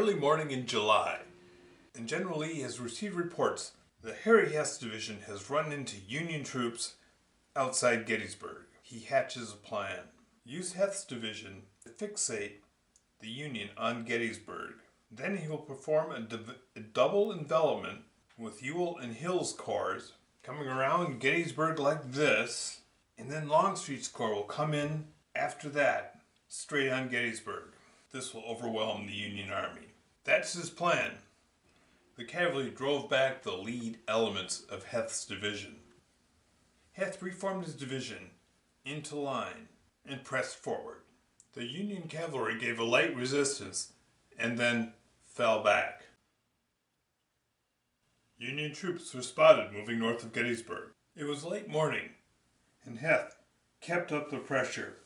early morning in July, and General Lee has received reports that Harry Heth's division has run into Union troops outside Gettysburg. He hatches a plan. Use Heth's division to fixate the Union on Gettysburg. Then he will perform a double envelopment with Ewell and Hill's corps coming around Gettysburg like this, and then Longstreet's corps will come in after that, straight on Gettysburg. This will overwhelm the Union Army. That's his plan. The cavalry drove back the lead elements of Heth's division. Heth reformed his division into line and pressed forward. The Union cavalry gave a light resistance and then fell back. Union troops were spotted moving north of Gettysburg. It was late morning, and Heth kept up the pressure.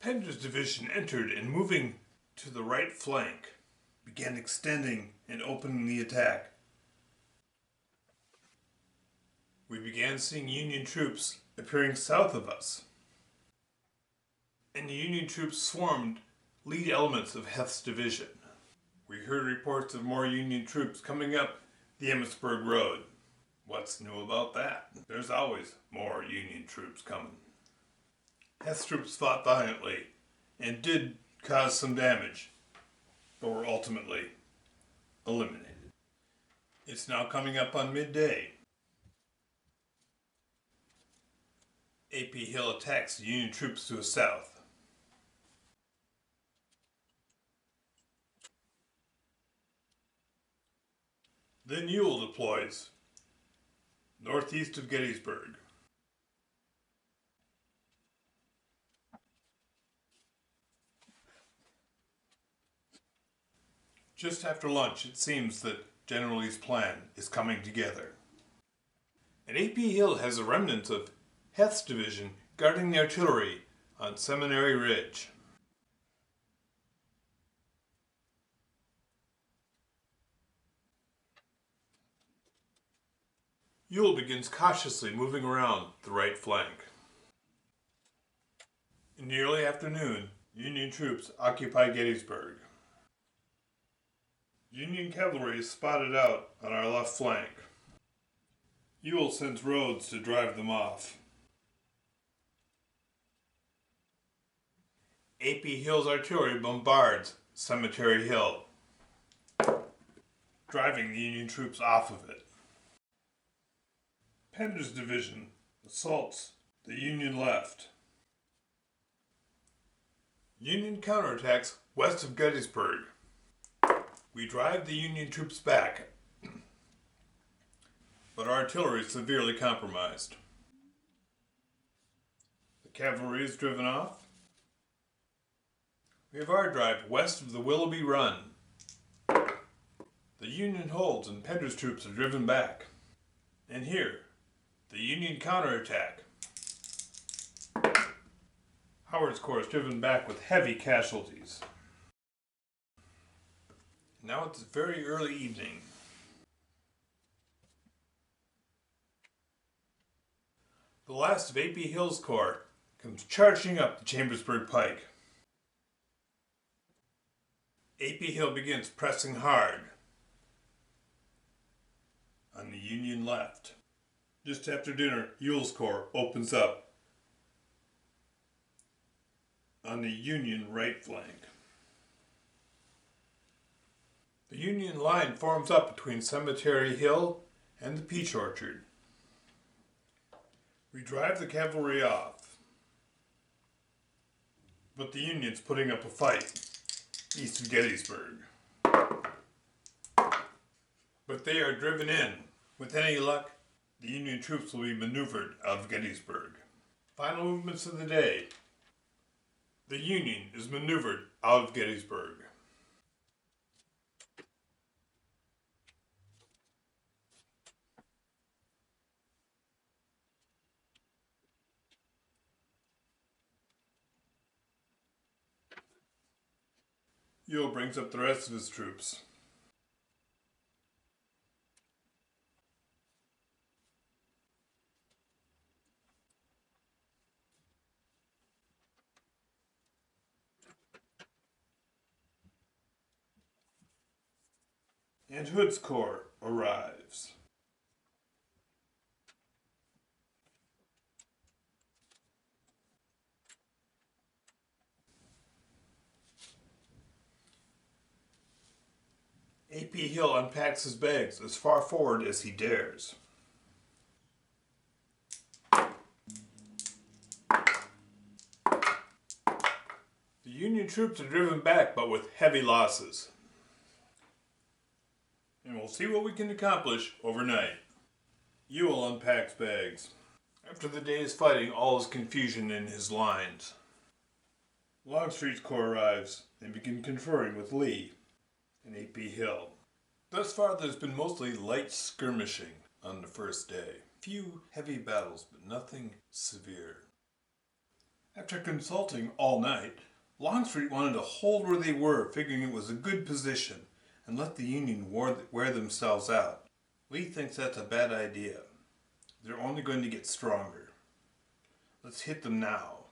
Pender's division entered and moving to the right flank, began extending and opening the attack. We began seeing Union troops appearing south of us, and the Union troops swarmed lead elements of Heth's division. We heard reports of more Union troops coming up the Emmitsburg Road. What's new about that? There's always more Union troops coming. Heth's troops fought valiantly and did cause some damage, but were ultimately eliminated. It's now coming up on midday. A.P. Hill attacks the Union troops to the south. Then Ewell deploys northeast of Gettysburg. Just after lunch, it seems that General Lee's plan is coming together. And A.P. Hill has a remnant of Heth's division guarding the artillery on Seminary Ridge. Ewell begins cautiously moving around the right flank. In the early afternoon, Union troops occupy Gettysburg. Union cavalry is spotted out on our left flank. Ewell sends Rhodes to drive them off. A.P. Hill's artillery bombards Cemetery Hill, driving the Union troops off of it. Pender's division assaults the Union left. Union counterattacks west of Gettysburg. We drive the Union troops back, but our artillery is severely compromised. The cavalry is driven off. We have our drive west of the Willoughby Run. The Union holds and Pender's troops are driven back. And here, the Union counterattack. Howard's corps is driven back with heavy casualties. Now it's very early evening. The last of A.P. Hill's corps comes charging up the Chambersburg Pike. A.P. Hill begins pressing hard on the Union left. Just after dinner, Ewell's corps opens up on the Union right flank. The Union line forms up between Cemetery Hill and the Peach Orchard. We drive the cavalry off, but the Union's putting up a fight east of Gettysburg. But they are driven in. With any luck, the Union troops will be maneuvered out of Gettysburg. Final movements of the day. The Union is maneuvered out of Gettysburg. Ewell brings up the rest of his troops. and Hood's Corps arrives. A.P. Hill unpacks his bags as far forward as he dares. The Union troops are driven back, but with heavy losses. And we'll see what we can accomplish overnight. Ewell unpacks bags. After the day's fighting, all is confusion in his lines. Longstreet's corps arrives and begin conferring with Lee and A.P. Hill. Thus far, there's been mostly light skirmishing on the first day. Few heavy battles, but nothing severe. After consulting all night, Longstreet wanted to hold where they were, figuring it was a good position, and let the Union wear themselves out. Lee thinks that's a bad idea. They're only going to get stronger. Let's hit them now.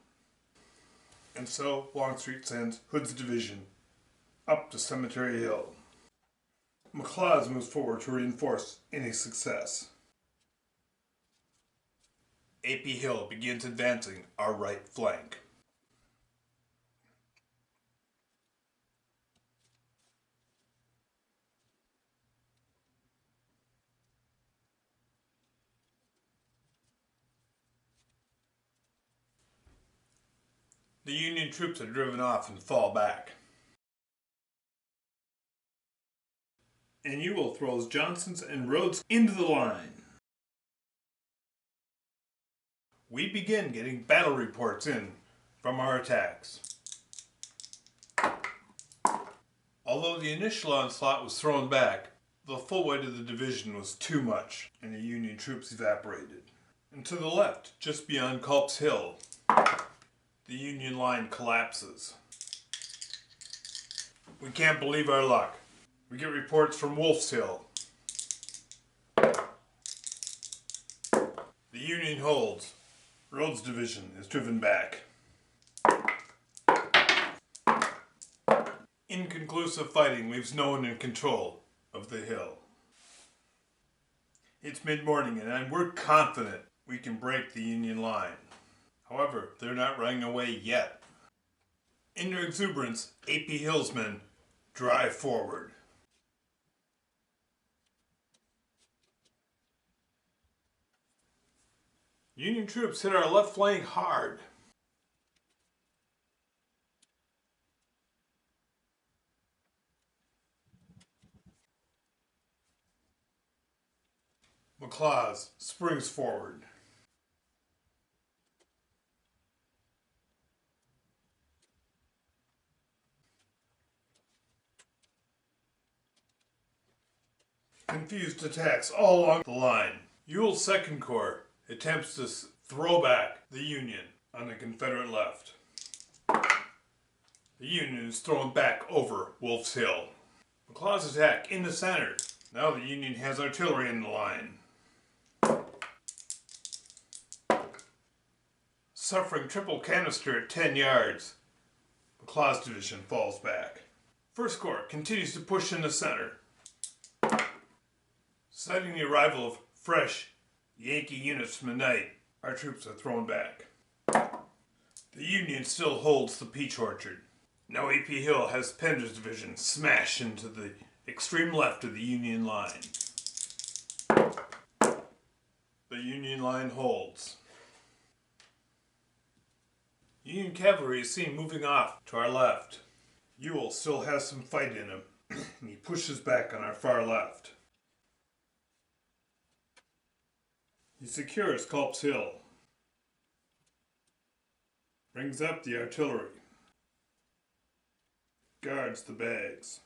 And so Longstreet sends Hood's division up to Cemetery Hill. McLaws moves forward to reinforce any success. A.P. Hill begins advancing our right flank. The Union troops are driven off and fall back. And Ewell throws Johnson's and Rhodes into the line. We begin getting battle reports in from our attacks. Although the initial onslaught was thrown back, the full weight of the division was too much, and the Union troops evaporated. And to the left, just beyond Culp's Hill, the Union line collapses. We can't believe our luck. We get reports from Wolf's Hill. The Union holds. Rhodes' division is driven back. Inconclusive fighting leaves no one in control of the hill. It's mid-morning and we're confident we can break the Union line. However, they're not running away yet. In their exuberance, A.P. Hill's men drive forward. Union troops hit our left flank hard. McLaws springs forward. Confused attacks all along the line. Ewell's 2nd Corps attempts to throw back the Union on the Confederate left. The Union is thrown back over Wolf's Hill. McLaws' attack in the center. Now the Union has artillery in the line. Suffering triple canister at 10 yards, McLaws' division falls back. 1st Corps continues to push in the center. Citing the arrival of fresh Yankee units from the night, our troops are thrown back. The Union still holds the Peach Orchard. Now A.P. Hill has Pender's division smash into the extreme left of the Union line. The Union line holds. Union cavalry is seen moving off to our left. Ewell still has some fight in him, and he pushes back on our far left. He secures Culp's Hill. Brings up the artillery. Guards the bags.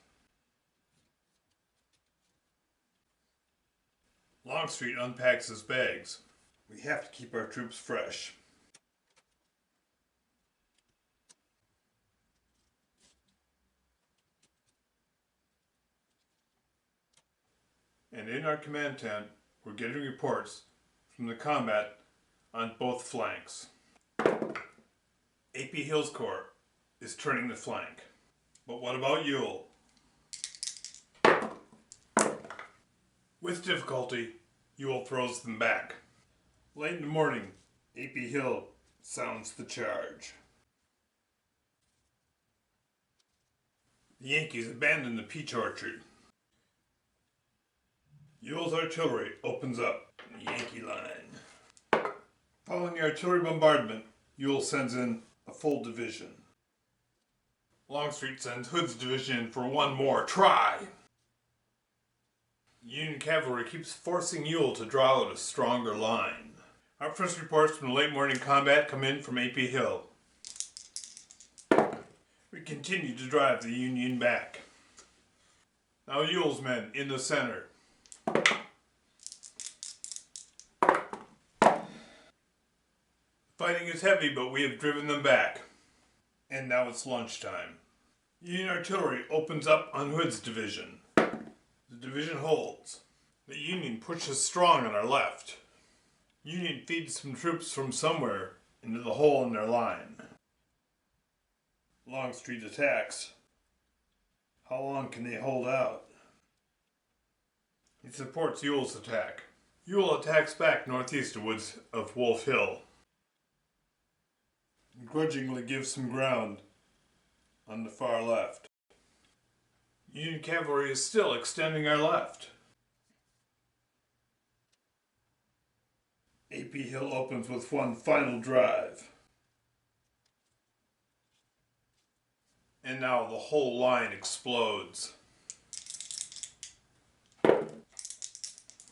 Longstreet unpacks his bags. We have to keep our troops fresh. And in our command tent, we're getting reports from the combat on both flanks. A.P. Hill's corps is turning the flank. But what about Ewell? With difficulty, Ewell throws them back. Late in the morning, A.P. Hill sounds the charge. The Yankees abandon the peach orchard. Ewell's artillery opens up the Yankee line. Following the artillery bombardment, Ewell sends in a full division. Longstreet sends Hood's division in for one more try. Union cavalry keeps forcing Ewell to draw out a stronger line. Our first reports from the late morning combat come in from A.P. Hill. We continue to drive the Union back. Now Ewell's men in the center. Fighting is heavy, but we have driven them back. And now it's lunchtime. Union artillery opens up on Hood's division. The division holds. The Union pushes strong on our left. Union feeds some troops from somewhere into the hole in their line. Longstreet attacks. How long can they hold out? He supports Ewell's attack. Ewell attacks back northeast of Wolf Hill. Grudgingly gives some ground on the far left. Union cavalry is still extending our left. A.P. Hill opens with one final drive. And now the whole line explodes.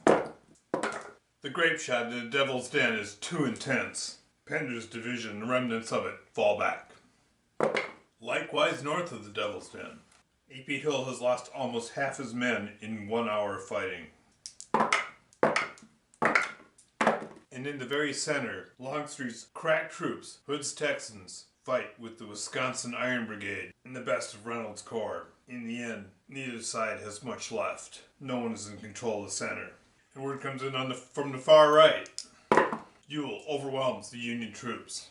The grape shot in the Devil's Den is too intense. Pender's division and remnants of it fall back. Likewise north of the Devil's Den. A.P. Hill has lost almost half his men in 1 hour of fighting. And in the very center, Longstreet's crack troops, Hood's Texans, fight with the Wisconsin Iron Brigade and the best of Reynolds' Corps. In the end, neither side has much left. No one is in control of the center. And word comes in from the far right. Ewell overwhelms the Union troops.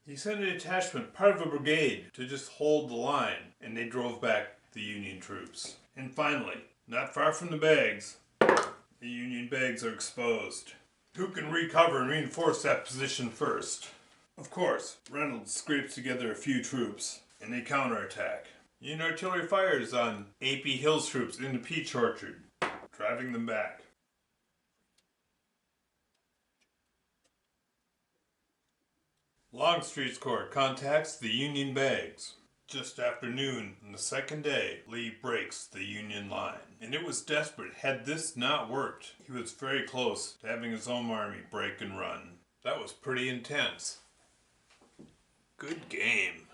He sent a detachment, part of a brigade, to just hold the line, and they drove back the Union troops. And finally, not far from the bags, the Union bags are exposed. Who can recover and reinforce that position first? Of course, Reynolds scrapes together a few troops, and they counterattack. Union artillery fires on A.P. Hill's troops in the peach orchard, driving them back. Longstreet's corps contacts the Union bags. Just after noon on the second day, Lee breaks the Union line. And it was desperate. Had this not worked, he was very close to having his own army break and run. That was pretty intense. Good game.